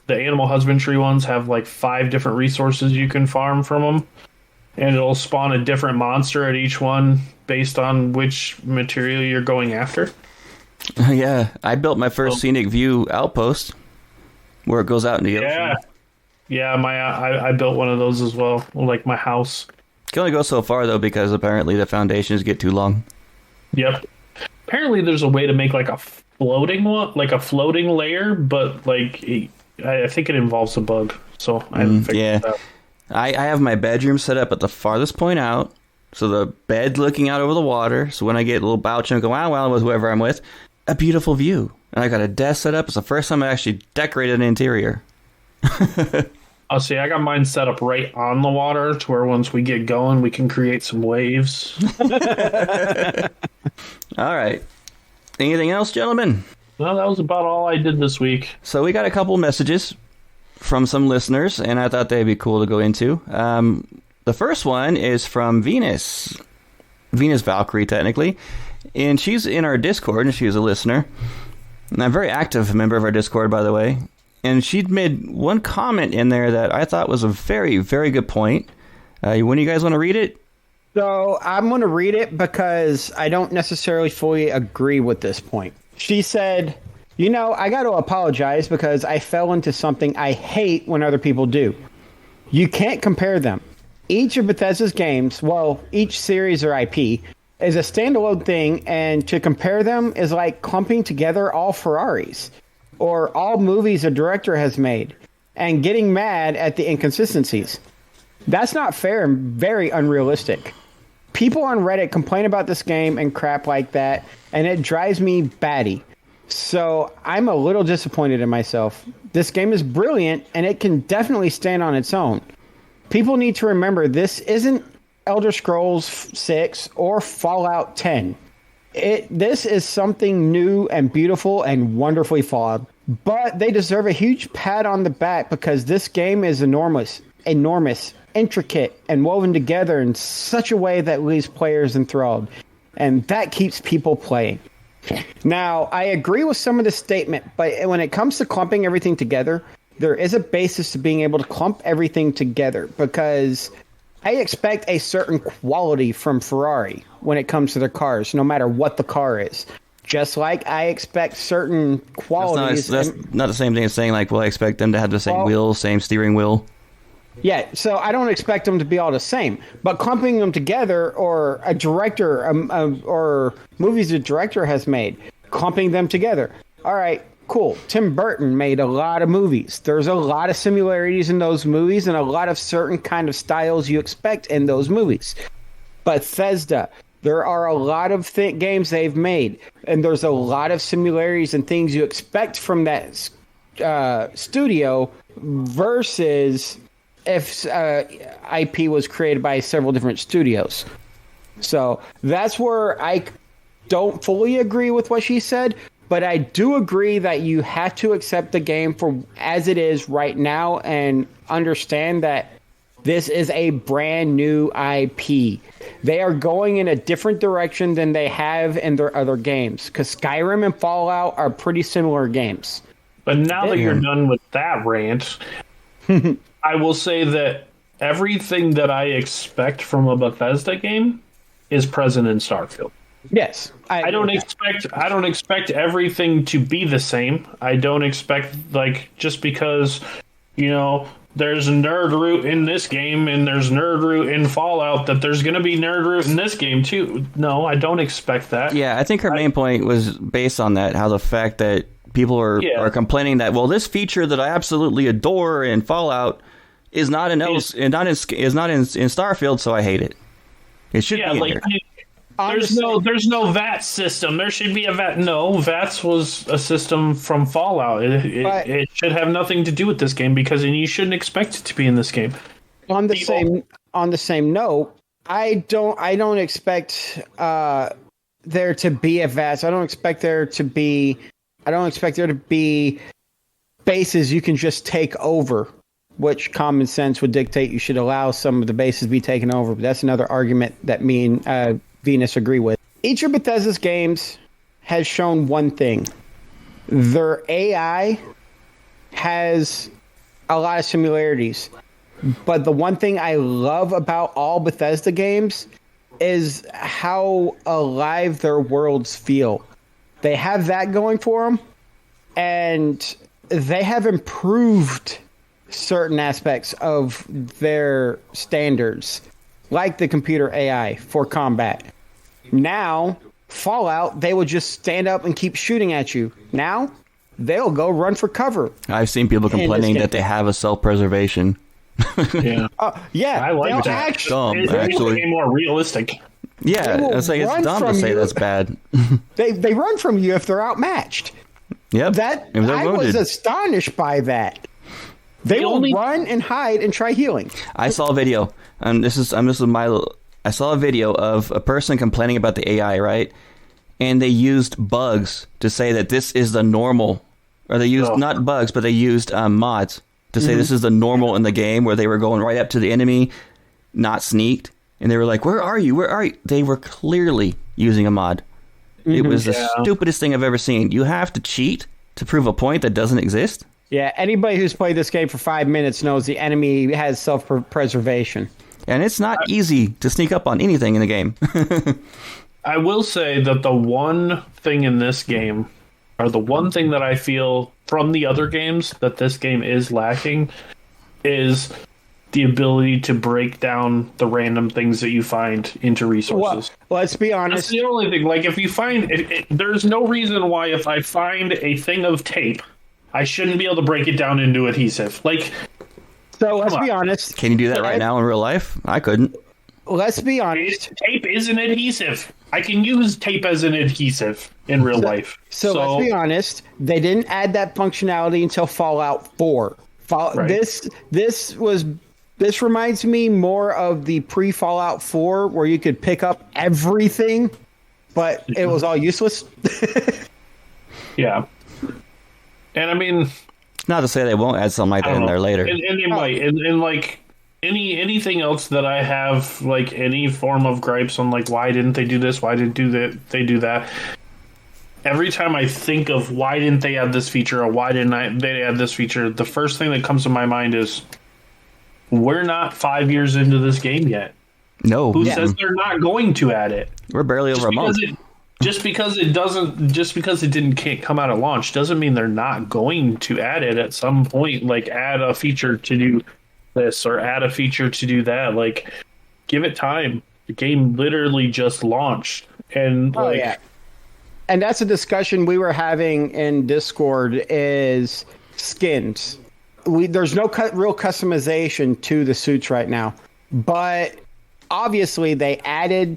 Speaker 3: The animal husbandry ones have like 5 different resources you can farm from them, and it'll spawn a different monster at each one based on which material you're going after.
Speaker 1: Yeah, I built my first scenic view outpost where it goes out in the ocean.
Speaker 3: Yeah, I built one of those as well, like my house.
Speaker 1: Can only go so far though because apparently the foundations get too long.
Speaker 3: Yep. Apparently there's a way to make like a floating one, like a floating layer, but like I think it involves a bug. So I haven't figured it out.
Speaker 1: I have my bedroom set up at the farthest point out, so the bed's looking out over the water. So when I get a little bow chunk, wow, with whoever I'm with, a beautiful view. And I got a desk set up. It's the first time I actually decorated an interior.
Speaker 3: Oh, see, I got mine set up right on the water to where once we get going, we can create some waves.
Speaker 1: All right. Anything else, gentlemen?
Speaker 3: Well, that was about all I did this week.
Speaker 1: So we got a couple messages from some listeners, and I thought they'd be cool to go into. The first one is from Venus Valkyrie, technically, and she's in our Discord, and she's a listener. And I'm a very active member of our Discord, by the way. And she'd made one comment in there that I thought was a very, very good point. When do you guys want to read it?
Speaker 2: So I'm going to read it because I don't necessarily fully agree with this point. She said, I got to apologize because I fell into something I hate when other people do. You can't compare them. Each of Bethesda's games, each series or IP, is a standalone thing, and to compare them is like clumping together all Ferraris or all movies a director has made and getting mad at the inconsistencies. That's not fair and very unrealistic. People on Reddit complain about this game and crap like that, and it drives me batty. So I'm a little disappointed in myself. This game is brilliant, and it can definitely stand on its own. People need to remember this isn't Elder Scrolls 6 or Fallout 10. This is something new and beautiful and wonderfully flawed. But they deserve a huge pat on the back because this game is enormous, intricate, and woven together in such a way that leaves players enthralled. And that keeps people playing. Now, I agree with some of the statement, but when it comes to clumping everything together, there is a basis to being able to clump everything together because I expect a certain quality from Ferrari when it comes to their cars, no matter what the car is. Just like I expect certain qualities.
Speaker 1: That's not the same thing as saying, like, I expect them to have the same wheel, same steering wheel.
Speaker 2: Yeah, so I don't expect them to be all the same, but clumping them together, or a director, or movies a director has made, clumping them together. All right, cool. Tim Burton made a lot of movies. There's a lot of similarities in those movies and a lot of certain kind of styles you expect in those movies. Bethesda, there are a lot of games they've made, and there's a lot of similarities and things you expect from that studio versus if IP was created by several different studios. So that's where I don't fully agree with what she said, but I do agree that you have to accept the game for as it is right now and understand that this is a brand new IP. They are going in a different direction than they have in their other games, because Skyrim and Fallout are pretty similar games.
Speaker 3: But now that you're done with that rant, I will say that everything that I expect from a Bethesda game is present in Starfield.
Speaker 2: Yes,
Speaker 3: I don't expect everything to be the same. I don't expect, like, just because, you know, there's nerd root in this game and there's nerd root in Fallout, that there's going to be nerd root in this game too. No, I don't expect that.
Speaker 1: Yeah, I think her main point was based on that, how the fact that people are complaining that, well, this feature that I absolutely adore in Fallout is not in Starfield, so I hate it. It should be in here.
Speaker 3: There's no VAT system. There should be a VAT. No, VATS was a system from Fallout. It should have nothing to do with this game, because you shouldn't expect it to be in this game.
Speaker 2: On the same note, I don't expect there to be a VATS. I don't expect there to be bases you can just take over, which common sense would dictate you should allow some of the bases to be taken over. But that's another argument that me and Venus agree with. Each of Bethesda's games has shown one thing. Their AI has a lot of similarities. But the one thing I love about all Bethesda games is how alive their worlds feel. They have that going for them, and they have improved certain aspects of their standards, like the computer AI for combat. Now, Fallout, they will just stand up and keep shooting at you. Now, they'll go run for cover.
Speaker 1: I've seen people complaining that they have a self-preservation.
Speaker 3: Yeah.
Speaker 2: Yeah,
Speaker 3: I like that.
Speaker 1: Actually,
Speaker 3: It's more realistic.
Speaker 1: Yeah, it's like it's dumb to say that's bad.
Speaker 2: They run from you if they're outmatched.
Speaker 1: Yep.
Speaker 2: I was astonished by that. They will run and hide and try healing.
Speaker 1: I saw a video, and I saw a video of a person complaining about the AI, right? And they used bugs to say that this is the normal, or they used not bugs, but they used mods to say this is the normal in the game, where they were going right up to the enemy, not sneaked, and they were like, "Where are you? Where are you?" They were clearly using a mod. It was the stupidest thing I've ever seen. You have to cheat to prove a point that doesn't exist.
Speaker 2: Yeah, anybody who's played this game for 5 minutes knows the enemy has self-preservation.
Speaker 1: And it's not easy to sneak up on anything in the game.
Speaker 3: I will say that the one thing in this game, or the one thing that I feel from the other games that this game is lacking, is the ability to break down the random things that you find into resources.
Speaker 2: Well, let's be honest.
Speaker 3: That's the only thing. Like, if you find... there's no reason why if I find a thing of tape, I shouldn't be able to break it down into adhesive. Like...
Speaker 2: So let's be honest.
Speaker 1: Can you do that right now in real life? I couldn't.
Speaker 2: Let's be honest.
Speaker 3: Tape is an adhesive. I can use tape as an adhesive in real life.
Speaker 2: So let's be honest. They didn't add that functionality until Fallout 4.
Speaker 3: Right.
Speaker 2: This reminds me more of the pre-Fallout 4, where you could pick up everything, but it was all useless.
Speaker 3: Yeah. And I mean...
Speaker 1: Not to say they won't add something like that in there later.
Speaker 3: And they might. And like anything else that I have, like any form of gripes on, like, why didn't they do this? Why didn't they do that? Every time I think of why didn't they add this feature, or why didn't they add this feature, the first thing that comes to my mind is, we're not 5 years into this game yet.
Speaker 1: No.
Speaker 3: Who says they're not going to add it?
Speaker 1: We're barely over a month.
Speaker 3: Just because it can't come out at launch doesn't mean they're not going to add it at some point. Like, add a feature to do this or add a feature to do that. Like, give it time. The game literally just launched, and
Speaker 2: and that's a discussion we were having in Discord. Is skins. There's no real customization to the suits right now, but obviously they added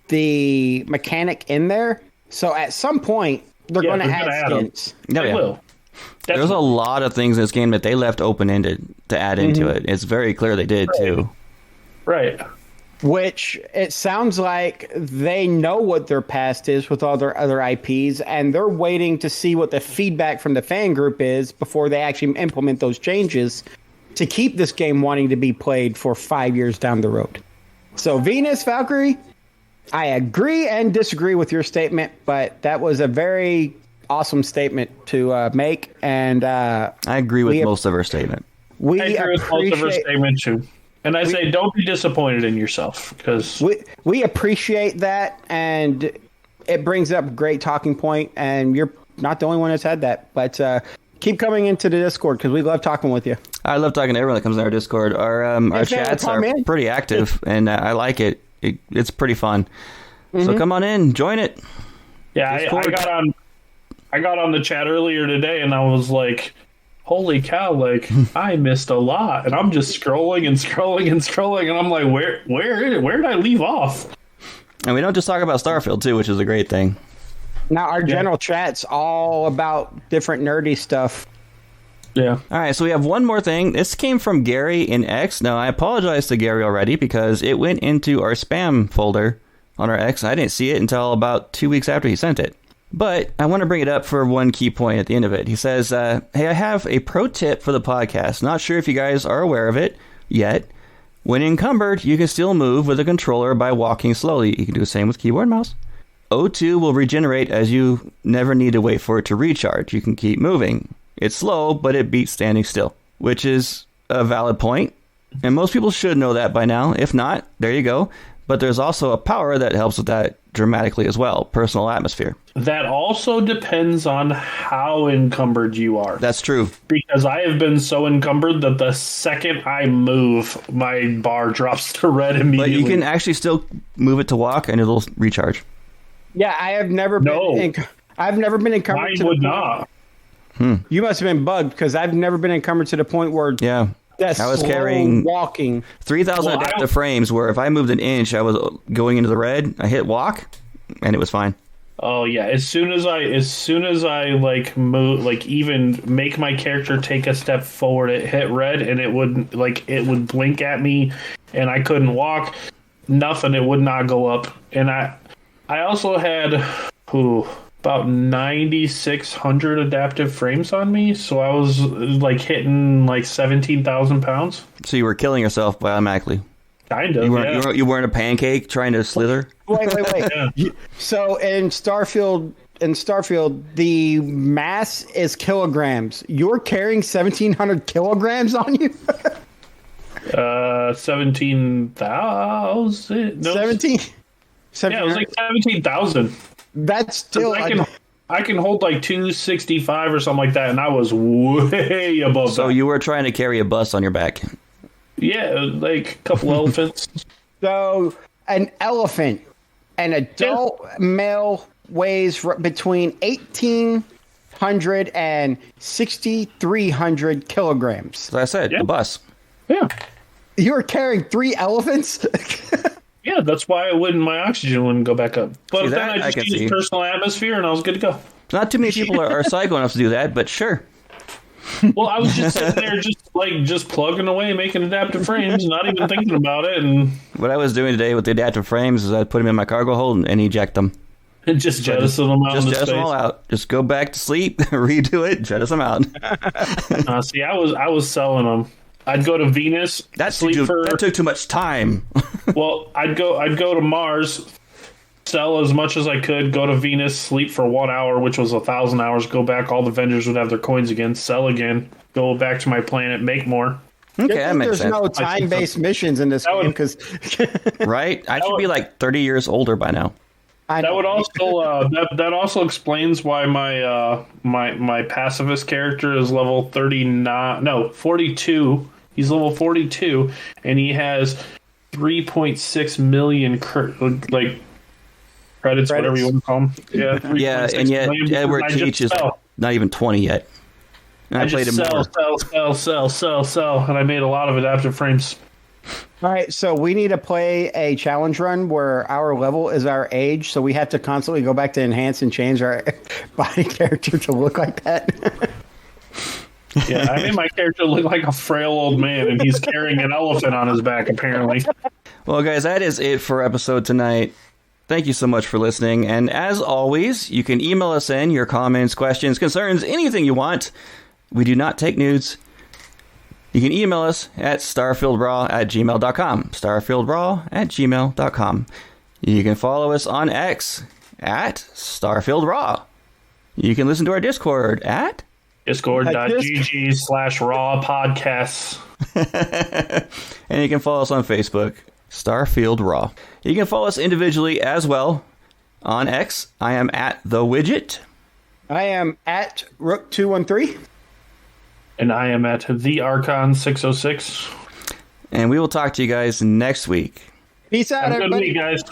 Speaker 2: the mechanic in there. So at some point they're going to add skins.
Speaker 3: They will.
Speaker 1: There's a lot of things in this game that they left open-ended to add into it. It's very clear they did too.
Speaker 3: Right.
Speaker 2: Which it sounds like they know what their past is with all their other IPs, and they're waiting to see what the feedback from the fan group is before they actually implement those changes to keep this game wanting to be played for 5 years down the road. So Venus, Valkyrie, I agree and disagree with your statement, but that was a very awesome statement to make, and
Speaker 1: I agree with most of her statement.
Speaker 3: I agree with most of her statement too. And I say, don't be disappointed in yourself, because
Speaker 2: we appreciate that, and it brings up a great talking point, and you're not the only one that's had that. But keep coming into the Discord, because we love talking with you.
Speaker 1: I love talking to everyone that comes in our Discord. Our chats are pretty active, and I like it. It's pretty fun. So come on in, join it.
Speaker 3: Yeah, I got on the chat earlier today, and I was like, holy cow, like, I missed a lot. And I'm just scrolling and scrolling and scrolling, and I'm like, where did I leave off?
Speaker 1: And we don't just talk about Starfield, too, which is a great thing.
Speaker 2: Now, our general chat's all about different nerdy stuff.
Speaker 3: Yeah.
Speaker 1: All right, so we have one more thing. This came from Gary in X. Now, I apologize to Gary already because it went into our spam folder on our X. I didn't see it until about 2 weeks after he sent it. But I want to bring it up for one key point at the end of it. He says, hey, I have a pro tip for the podcast. Not sure if you guys are aware of it yet. When encumbered, you can still move with a controller by walking slowly. You can do the same with keyboard and mouse. O2 will regenerate as you never need to wait for it to recharge. You can keep moving. It's slow, but it beats standing still, which is a valid point. And most people should know that by now. If not, there you go. But there's also a power that helps with that dramatically as well, personal atmosphere.
Speaker 3: That also depends on how encumbered you are.
Speaker 1: That's true.
Speaker 3: Because I have been so encumbered that the second I move, my bar drops to red immediately.
Speaker 1: But you can actually still move it to walk and it'll recharge.
Speaker 2: Yeah, I have never been I've never been encumbered.
Speaker 3: Mine
Speaker 2: to
Speaker 3: would
Speaker 2: the
Speaker 3: not.
Speaker 2: You must have been bugged, because I've never been encumbered to the point where I was carrying
Speaker 1: walking 3,000 adaptive frames where if I moved an inch, I was going into the red. I hit walk, and it was fine.
Speaker 3: Oh yeah! As soon as I like move, like even make my character take a step forward, it hit red, and it would blink at me, and I couldn't walk. Nothing. It would not go up. And I also had about 9,600 adaptive frames on me, so I was like hitting like 17,000 pounds.
Speaker 1: So you were killing yourself automatically.
Speaker 3: Kind of.
Speaker 1: You weren't a pancake trying to slither.
Speaker 2: Wait. Yeah. So in Starfield, the mass is kilograms. You're carrying 1,700 kilograms on you.
Speaker 3: 17,000. No,
Speaker 2: 17.
Speaker 3: Yeah, it was like 17,000.
Speaker 2: That's still.
Speaker 3: I can hold like 265 or something like that, and I was way above that.
Speaker 1: So you were trying to carry a bus on your back.
Speaker 3: Yeah, like a couple elephants.
Speaker 2: So an elephant, an adult male, weighs between 1,800 and 6,300 kilograms.
Speaker 1: So I said, a bus.
Speaker 3: Yeah.
Speaker 2: You were carrying 3 elephants?
Speaker 3: Yeah, that's why my oxygen wouldn't go back up. But then I just used personal atmosphere, and I was good to go.
Speaker 1: Not too many people are psycho enough to do that, but sure.
Speaker 3: Well, I was just sitting there, just plugging away, making adaptive frames, not even thinking about it. And
Speaker 1: what I was doing today with the adaptive frames is I'd put them in my cargo hold and eject them.
Speaker 3: And just jettison them out.
Speaker 1: Just jettison them all out. Just go back to sleep, redo it, jettison them out.
Speaker 3: See, I was selling them. I'd go to Venus.
Speaker 1: That took too much time.
Speaker 3: Well, I'd go to Mars, sell as much as I could, go to Venus, sleep for 1 hour, which was 1,000 hours, go back, all the vendors would have their coins again, sell again, go back to my planet, make more.
Speaker 1: Okay, that makes sense.
Speaker 2: There's no time-based missions in this game, because
Speaker 1: right? I should be like 30 years older by now.
Speaker 3: That would also that also explains why my pacifist character is level 42, He's level 42, and he has 3.6 million credits, whatever you want to call them. Yeah,
Speaker 1: yeah, and yet Edward Teach is not even 20 yet. And I played him more.
Speaker 3: Sell, and I made a lot of adaptive frames.
Speaker 2: All right, so we need to play a challenge run where our level is our age, so we have to constantly go back to enhance and change our body character to look like that.
Speaker 3: Yeah, I made my character look like a frail old man, and he's carrying an elephant on his back, apparently.
Speaker 1: Well, guys, that is it for episode tonight. Thank you so much for listening. And as always, you can email us in your comments, questions, concerns, anything you want. We do not take nudes. You can email us at starfieldbrawl@gmail.com. starfieldbrawl@gmail.com. You can follow us on X at starfieldbrawl. You can listen to our Discord at
Speaker 3: discord.gg/raw podcasts.
Speaker 1: And you can follow us on Facebook, Starfield Raw. You can follow us individually as well on X. I am at The Widget.
Speaker 2: I am at Rook213.
Speaker 3: And I am at the Archon606.
Speaker 1: And we will talk to you guys next week.
Speaker 2: Peace out,
Speaker 3: Have a good
Speaker 2: everybody.
Speaker 3: week, guys.